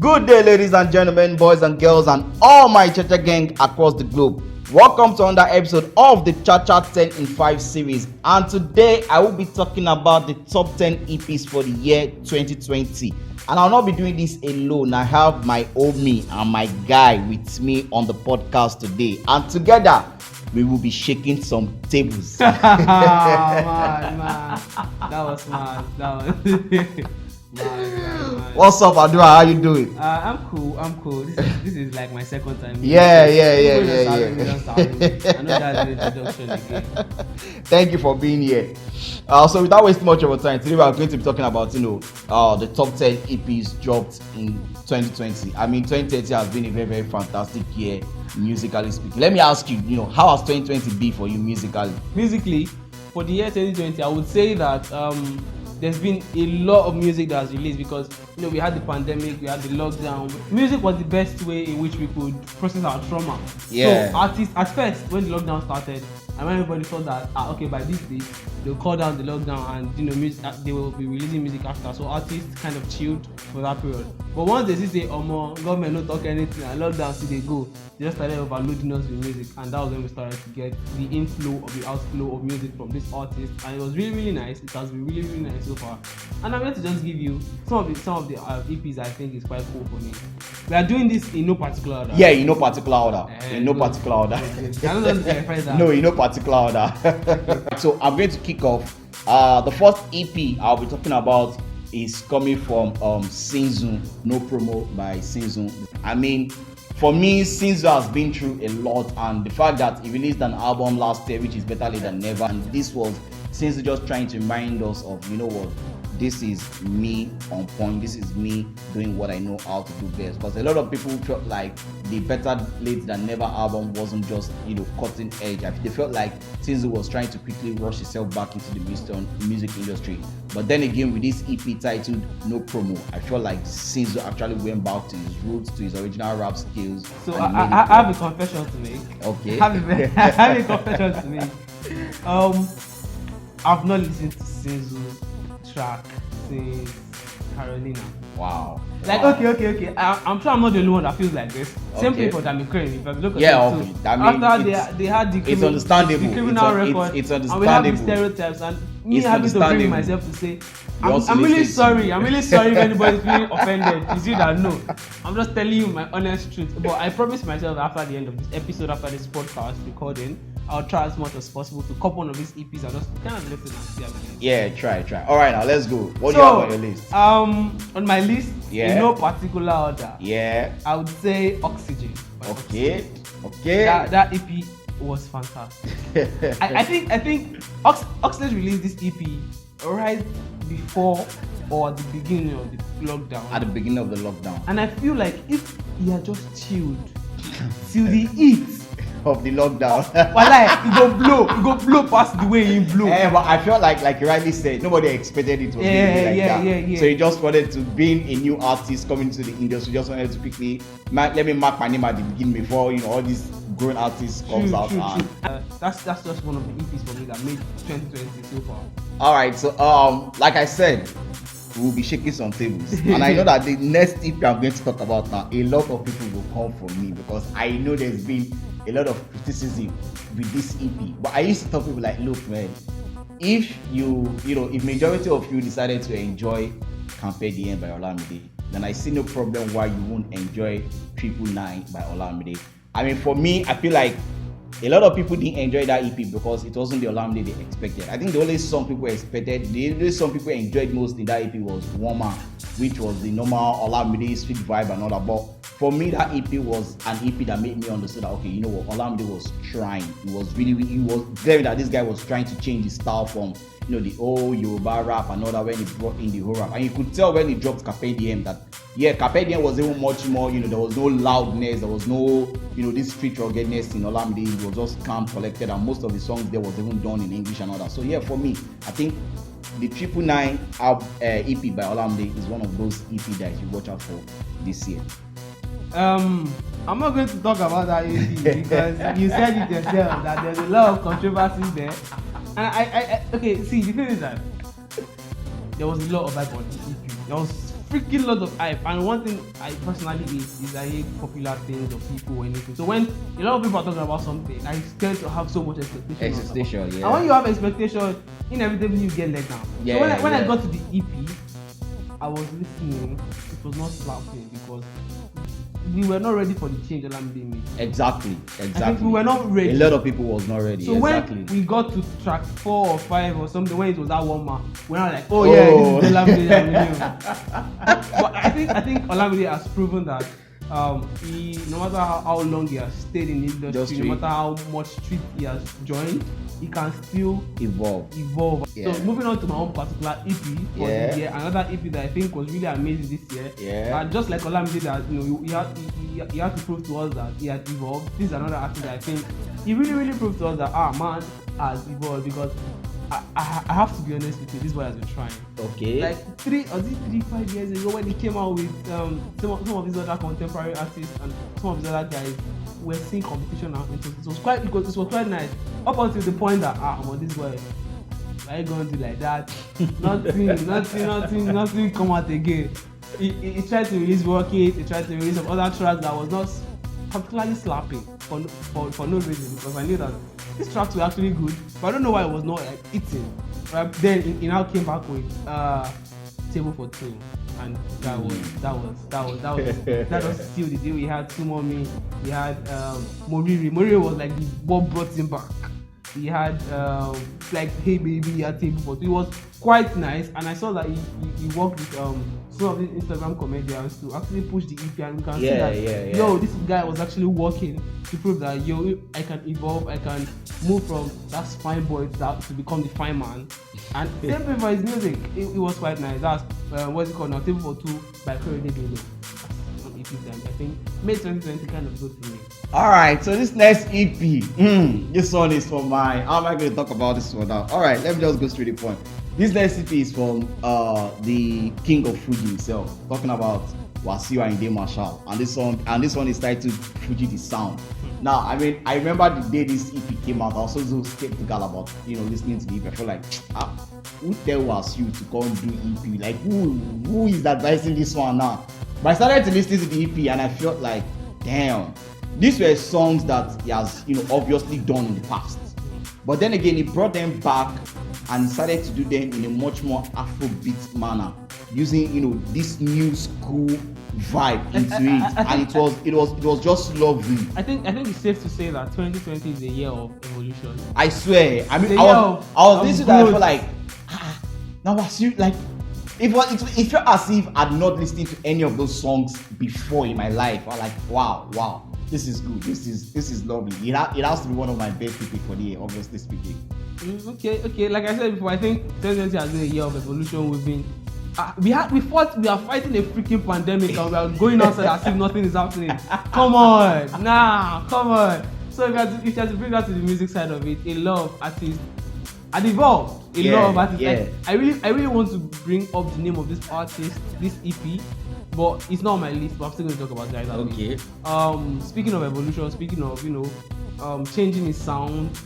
Good day, ladies and gentlemen, boys and girls, and all my Cheque gang across the globe. Welcome to another episode of the Cha-Cha 10 in 5 series. And today, I will be talking about the top 10 EPs for the year 2020. And I'll not be doing this alone. I have my homie and my guy with me on the podcast today. And together, we will be shaking some tables. man. That was mad. Man. What's up, Adura? How you doing? I'm cool. This is like my second time. Yeah. I know that's the introduction again. Thank you for being here. So without wasting much of our time, today we are going to be talking about, the top 10 EPs dropped in 2020. I mean, 2020 has been a very, very fantastic year, musically speaking. Let me ask you, how has 2020 been for you musically? Musically, for the year 2020, I would say that there's been a lot of music that was released because we had the pandemic, we had the lockdown. Music was the best way in which we could process our trauma. Yeah. So artists, at first, when the lockdown started, and when everybody thought that by this date they'll call down the lockdown and music, they will be releasing music after. So artists kind of chilled for that period. But once they say government no talk anything and lockdown still they go, they just started overloading us with music, and that was when we started to get the inflow of the outflow of music from this artist, and it was really, really nice. It has been really, really nice so far. And I'm going to just give you some of the EPs I think is quite cool for me. We are doing this in no particular order. Yeah, in no particular order. In no particular order. I don't know that. No, in no particular order. So I'm going to kick off. The first EP I'll be talking about is coming from Sinzu. No Promo by Sinzu. I mean, for me, Sinzu has been through a lot, and the fact that he released an album last year, which is better late than never, and this was Sinzu just trying to remind us of, this is me on point. This is me doing what I know how to do best. Because a lot of people felt like the Better Late Than Never album wasn't just, cutting edge. They felt like Sinzu was trying to quickly rush himself back into the music industry. But then again, with this EP titled No Promo, I feel like Sinzu actually went back to his roots, to his original rap skills. So I have a confession to make. Okay. I have a confession to make. I've not listened to Sinzu track since Carolina. Wow. Okay. I'm sure I'm not the only one that feels like this. Okay. Same thing for Dami Crane. If I look at after they had the it's understandable. The criminal record, it's understandable. And we have the stereotypes, and me having to bring myself to say, I'm really sorry. I'm really sorry if anybody's feeling offended. It's you that know. I'm just telling you my honest truth. But I promise myself after the end of this episode, after this podcast recording, I'll try as much as possible to cop one of these EPs and just kind of listen and see how it is. Yeah, try. All right, now let's go. What do you have on your list? On my list, in no particular order. Yeah. I would say Oxygene. Okay. That EP was fantastic. I think Oxlade released this EP right before or at the beginning of the lockdown. At the beginning of the lockdown. And I feel like if he had just chilled till the heat of the lockdown, it go blow past the way he blew. Yeah, but I feel like you rightly said, nobody expected it to be like that. Yeah. So he just wanted to, being a new artist coming to the industry, just wanted to quickly let me mark my name at the beginning before all these grown artists comes out. True. That's just one of the EPs for me that made 2020 so far. All right, so like I said, we'll be shaking some tables, and I know that the next EP I'm going to talk about now, a lot of people will come for me because I know there's been a lot of criticism with this EP. But I used to tell people like, look, man, if if majority of you decided to enjoy Carpe Diem by Olamide, then I see no problem why you won't enjoy 999 by Olamide. I mean, for me, I feel like a lot of people didn't enjoy that EP because it wasn't the Olamide they expected. I think the only song people expected, the only song people enjoyed most in that EP was Warmer, which was the normal Olamide street vibe and all that. But for me, that EP was an EP that made me understand that, okay, Olamide was trying. He was clear that this guy was trying to change his style from, the old Yoruba rap and all that when he brought in the whole rap. And you could tell when he dropped Carpe Diem that, Carpe Diem was even much more, there was no loudness, there was no, this street ruggedness in Olamide. It was just calm, collected, and most of the songs there was even done in English and all that. So for me, I think the 999 EP by Olamide is one of those EP that you should watch out for this year. I'm not going to talk about that EP because you said it yourself that there's a lot of controversy there. And okay, see, the thing is that there was a lot of hype on the EP. There was freaking lot of hype. And one thing I personally hate is I hate popular things or people or anything. So when a lot of people are talking about something, I tend to have so much expectation. Yeah. And when you have expectation, inevitably you get let down. Yeah, so when I got to the EP, I was listening. It was not slapping because we were not ready for the change Olamide made. Exactly. I think we were not ready. A lot of people was not ready. So exactly. when we got to track 4 or 5 or something, when it was that one man, we're not like, oh yeah, this is Olamide. But I think Olamide has proven that he, no matter how long he has stayed in the industry, no matter how much street he has joined, he can still evolve. Yeah. So moving on to my own particular EP for this year, another EP that I think was really amazing this year. Yeah. Just like Olamide, that he had to prove to us that he had evolved. This is another artist that I think he really proved to us that man has evolved, because I have to be honest with you, this boy has been trying. Okay. Like 5 years ago when he came out with some of these other contemporary artists and some of these other guys, we're seeing competition now. It was quite nice. Up until the point that this boy, why are you going to do like that? nothing come out again. He tried to release Rocket, he tried to release some other tracks that was not particularly slapping for no reason, because I knew that these tracks were actually good, but I don't know why it was not like eating. Right? Then he now came back with Table for Two, and that was still the deal. We had Two More Me, we had Moriri was like what brought him back. He had like Hey Baby, he had Table for Two. It was quite nice, and I saw that he worked with some of these Instagram comedians to actually push the EP, and we can see that this guy was actually working to prove that I can evolve, I can move from that fine boy to become the fine man. And same thing for his music, it was quite nice. That's what's it called now, Table for Two by Korede Bello. I think May 2020 kind of good for me. Alright, so this next EP, this one is for mine. How am I going to talk about this one now? Alright, let me just go straight to the point. This next EP is from the king of Fuji himself, talking about Wasiu and Ayinde Marshall, and this one is titled Fuji the Sound. Now, I mean, I remember the day this EP came out, I was so skeptical about listening to the EP. I felt like, who tell Wasiu to come do EP? Like, who is advising this one now? But I started to listen to the EP and I felt like, damn, these were songs that he has obviously done in the past. But then again, he brought them back and started to do them in a much more Afrobeat manner, using this new school vibe into it, and it was just lovely. I think it's safe to say that 2020 is a year of evolution. I swear. I mean, I was listening to that, I felt like, now Wasiu, like, it felt as if I'd not listened to any of those songs before in my life. I was like, wow, this is good. This is lovely. It has to be one of my best people for the year, obviously speaking. Okay. Like I said before, I think 2020 has been a year of evolution. We've been we are fighting a freaking pandemic and we are going outside as if nothing is happening. Come on. So if you have to bring that to the music side of it, a lot of artists had evolved. Lot of artists. Like, I really want to bring up the name of this artist, this EP, but it's not on my list. But I'm still going to talk about guys. Okay. Speaking of evolution, speaking of changing his sound.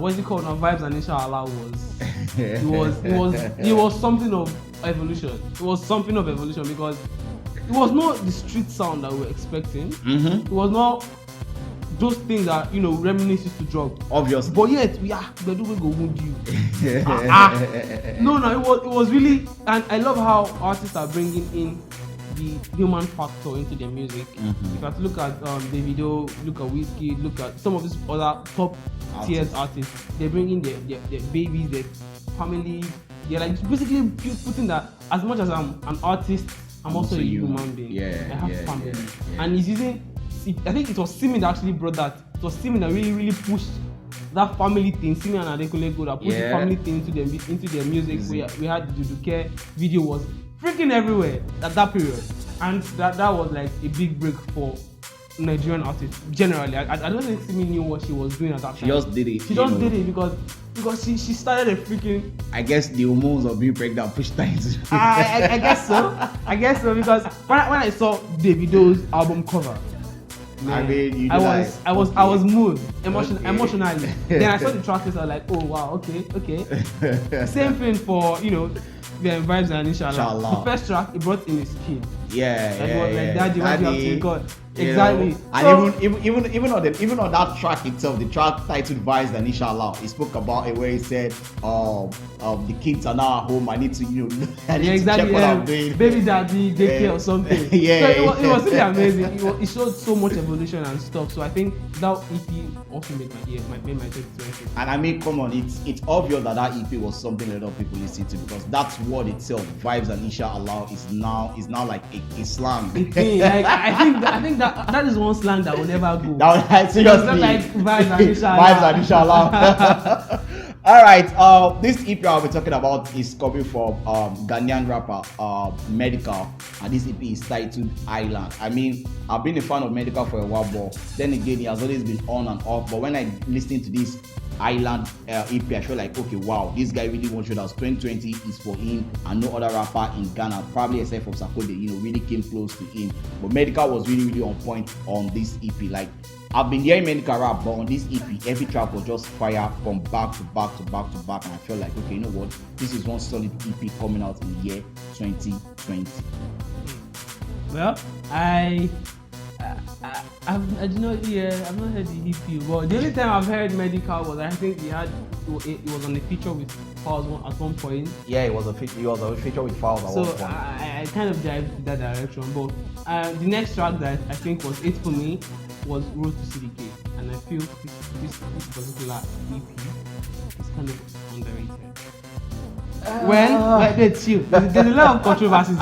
What's it called now? Vibes and Insha it was something of evolution. It was something of evolution because it was not the street sound that we were expecting. It was not those things that Reminisce used to drop. Obviously. But yet we doing go wound you. No, it was really, and I love how artists are bringing in the human factor into their music. If you have to look at Davido, look at Whiskey, look at some of these other top tier artists, they bring in their babies, their family. They're like basically putting that, as much as I'm an artist, I'm also a human being. I have family. And he's using, I think it was Simi that actually brought that. It was Simi that really pushed that family thing. Simi and Adekunle that pushed the family thing into their music. We had the Duduke video was freaking everywhere at that period, and that was like a big break for Nigerian artists generally. I don't think Simi knew what she was doing at that time. She just did it. She just did it because she started a freaking. I guess the hormones of being pregnant pushed her into. I guess so because when I saw Davido's album cover, man, I mean, I was moved emotionally. Then I saw the track list. I was like, oh wow, okay. Same thing for Vibes and Inshallah. Inshallah. The first track, he brought in his kid. Yeah, That yeah, was like, yeah. Daddy, what do you have to record? You Exactly. know, So- and even on that track itself, the track titled Vibes and Inshallah, he spoke about it where he said, the kids are now at home. I need to, I need Yeah, exactly. to check what I'm doing. Baby daddy, daycare or something. Yeah, So it was yeah. really amazing. It showed so much evolution and stuff. So I think that EP also made my 2020. And I mean, come on, it's obvious that EP was something a lot of people listen to because that's what itself, Vibes and Inshallah, is now like a slang. Like, I think that is one slang that will never go. Seriously, It's not like Vibes and Inshallah. Vibes and Inshallah. All right, this EP I'll be talking about is coming from Ghanaian rapper Medikal, and this EP is titled Island. I mean, I've been a fan of Medikal for a while, but then again, he has always been on and off. But when I listen to this Island EP, I feel like, okay, wow, this guy really wants to show that 2020 is for him, and no other rapper in Ghana, probably except for Sakode, really came close to him. But Medikal was really on point on this EP. Like, I've been hearing Medikal rap, but on this EP, every track was just fire from back to back to back to back, and I feel like, okay, you know what? This is one solid EP coming out in the year 2020. Well, I've not heard the EP, but the only time I've heard Medikal was I think it was on a feature with Falz at one point. Yeah, it was a feature with Falz at So one point. I kind of dived in that direction. But the next track that I think was it for me was Road to CDK, and I feel this particular EP is kind of underrated. Chill. There's a lot of controversies.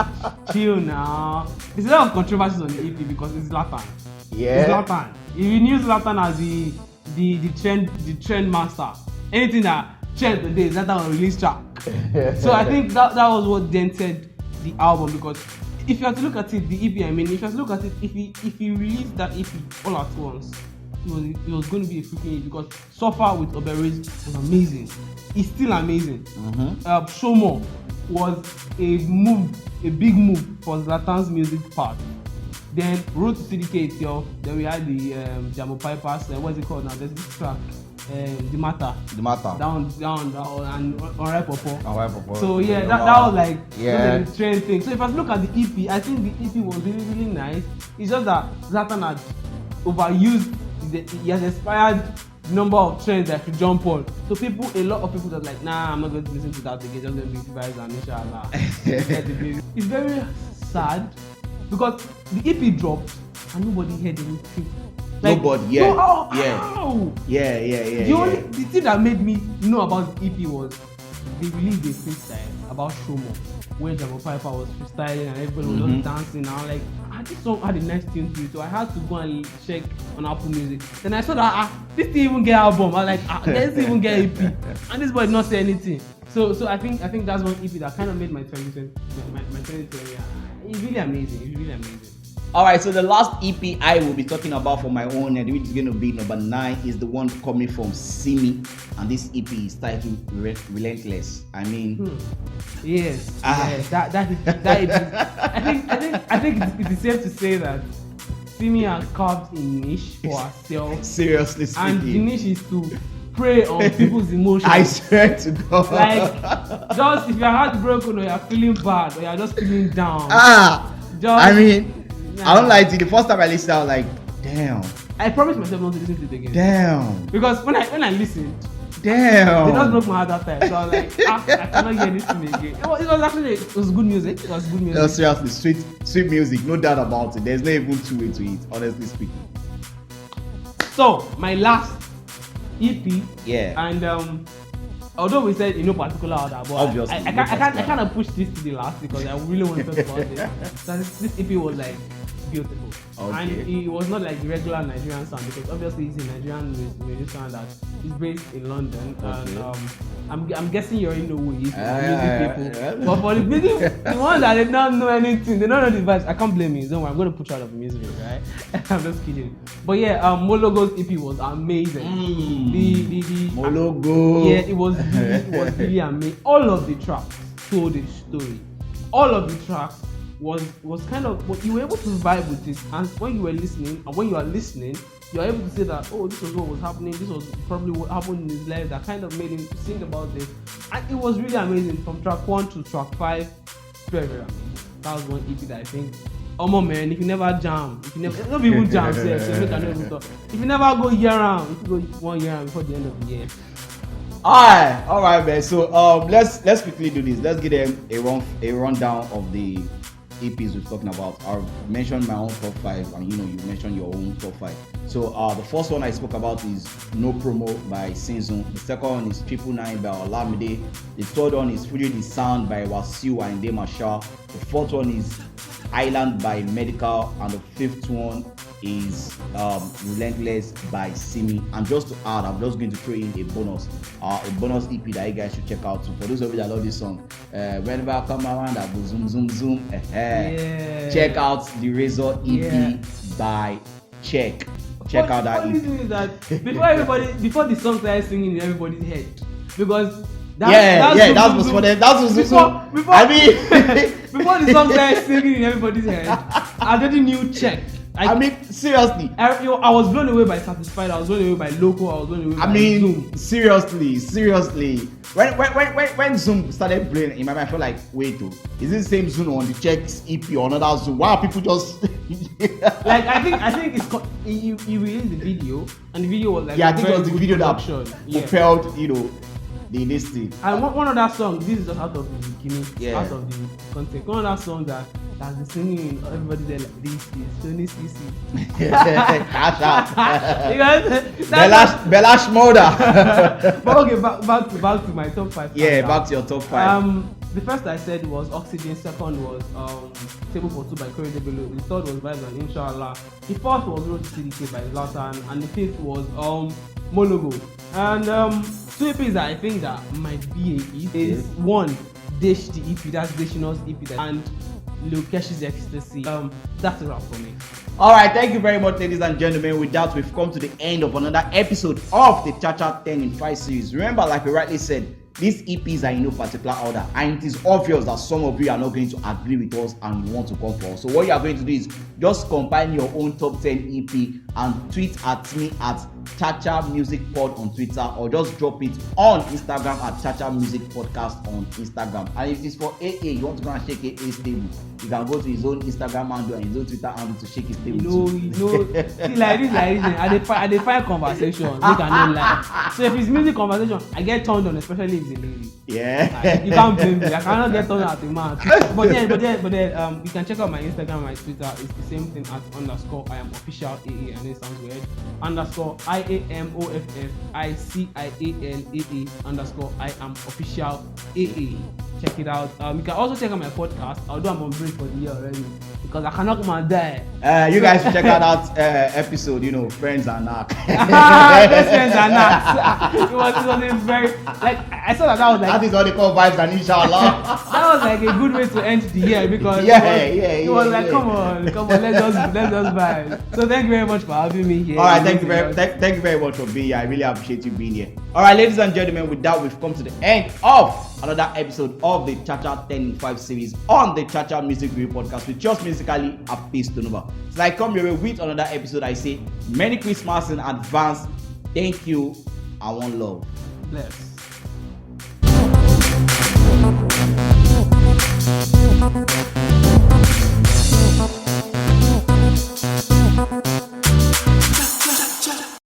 Chill now. There's a lot of controversies on the EP because it's Zlatan. Yeah. It's Zlatan. If you knew Zlatan as the trend master, anything that trend today, Zlatan will release track. So I think that was what dented the album, because if you have to look at it, the EP, I mean, if you have to look at it, if he released that EP all at once, it was going to be a freaking hit, because Suffer with Oberez was amazing. It's still amazing. Show More was a big move for Zlatan's music part. Then Road to CDK itself, then we had the Jamo Pipers, what's it called now? There's this track, The Matter. Down, and Alright Popo. So yeah, that was like the trend thing. So if I look at the EP, I think the EP was really, really nice. It's just that Zlatan had overused, he has expired number of trends that you jump on. So a lot of people just like, nah, I'm not going to listen to that again, just going to be Vibes and Inshallah. It's very sad because the EP dropped and nobody heard anything. Like, nobody, yeah. The thing that made me know about the EP was they released a freestyle about Show More, where Jamo Piper was freestyling and everybody was just dancing. And I'm like, this song had a nice tune to it, so I had to go and check on Apple Music. Then I saw that this didn't even get album. I was like, let's even get EP, and this boy did not say anything. So I think that's one EP that kind of made my 2020. It's really amazing. Alright, so the last EP I will be talking about for my own end, which is going to be number 9, is the one coming from Simi, and this EP is titled Relentless. I mean, yes. That is. I think it's safe to say that Simi has carved a niche for herself. Seriously speaking, and the niche is to prey on people's emotions. I swear to God. Like, just if you're heartbroken or you're feeling bad or you're just feeling down. I don't like it. The first time I listened, I was like, damn. I promised myself not to listen to it again. Damn. Because when I listened, damn, they just broke my heart that time. So I was like, I cannot hear this thing again. It was good music. No, seriously, sweet music, no doubt about it. There's no even two way to it, honestly speaking. So my last EP. Yeah. And although we said in no particular order, but obviously, I kind of pushed this to the last because I really want to talk about it. So this EP was like beautiful, and it was not like the regular Nigerian sound, because obviously it's a Nigerian musician that is based in London, and I'm guessing you already know who he is, music people. But for the ones that they don't know anything, they don't know the vibes, I can't blame you. Don't worry, I'm gonna put you out of the misery, right? I'm just kidding. But yeah, Moelogo's EP was amazing. The Moelogo. Yeah, it was really amazing. All of the tracks told a story. All of the tracks was kind of, but you were able to vibe with it, and when you were listening and when you are listening, you are able to say that, oh, this was what was happening, this was probably what happened in his life that kind of made him think about this, and it was really amazing from track 1 to track 5. Very, very amazing. That was one EP that I think, man, if you never jam, if you never, not even jam, so you can even talk. If you never go year round, if you go 1 year round before the end of the year. All right, man. So let's quickly do this. Let's give them a rundown of the EPs we're talking about. I've mentioned my own top 5, and you mentioned your own top 5. So the first one I spoke about is No Promo by Sinzu. The second one is 999 by Olamide. The third one is Fuji the Sound by Wasiu and Ayinde. The fourth one is Island by Medikal, and the fifth one is Relentless by Simi. And just to add, I'm just going to throw in a bonus EP that you guys should check out. So for those of you that love this song, whenever I come around, I go zoom zoom zoom. Check out the Razor EP by Cheque. Check out that EP. Is that before the song started singing in everybody's head, because that was for them. That was before, I mean, before the song started singing in everybody's head, I already knew Cheque. I mean, seriously. I was blown away by Satisfied. I was blown away by Loco. I was blown away by Zoom. Seriously. When Zoom started playing in my mind, I felt like, wait, is this the same Zoom on the Cheque's EP or another Zoom? Why are people just like? I think it's you released the video, and the video was like, I think it was the video that propelled the listing. And one of that song, this is just out of the beginning, out of the context. One of that song that has been singing, everybody there like, this is Tony CC. Cash out. Belash Moda. But okay, back to my top 5. Yeah, back to your top 5. The first I said was Oxygene. Second was Table for Two by Korede Bello. The third was Vibes and Insha. The fourth was Road to CDK by Zlatan, and the fifth was Moelogo. And two EPs that I think that might be a hit is one, Desh the EP, that's Deshinor's EP, and Lil Kesh's Ecstasy. That's a wrap for me. Alright, thank you very much, ladies and gentlemen. With that, we've come to the end of another episode of the Cha-Cha 10 in 5 series. Remember, like we rightly said, these EPs are in no particular order, and it is obvious that some of you are not going to agree with us and you want to come for us. So what you are going to do is just combine your own top 10 EP and tweet at me at Cha-Cha Music Pod on Twitter, or just drop it on Instagram at Cha-Cha Music Podcast on Instagram. And if it's for AA, you want to go and shake AA's table, you can go to his own Instagram handle and his own Twitter handle to shake his table. See, like this, I define conversation. You cannot lie. So if it's music conversation, I get turned on, especially if it's a lady. Yeah. You can't blame me. I cannot get turned on at a man. But then, you can check out my Instagram and my Twitter. It's the same thing at _ I am official AA, and it sounds weird. _ IAMOFFICIALAA _ I am official AA. Check it out. You can also check out my podcast. Although I'm on break for the year already because I cannot come and die. You guys should check out that episode. Friends and Knack. Friends and Knack. It was a very I saw that was like. That is what they call Vibes and Inshallah. That was like a good way to end the year because it was like come on, let's just vibe. So thank you very much for having me here. All right, thank you very much for being here. I really appreciate you being here. All right, ladies and gentlemen, with that we've come to the end of another episode of the Cha-Cha 10 in 5 series on the Cha-Cha Music Review Podcast with just musically a piece to number. So I come your way with another episode. I say Merry Christmas in advance. Thank you and one love. Bless.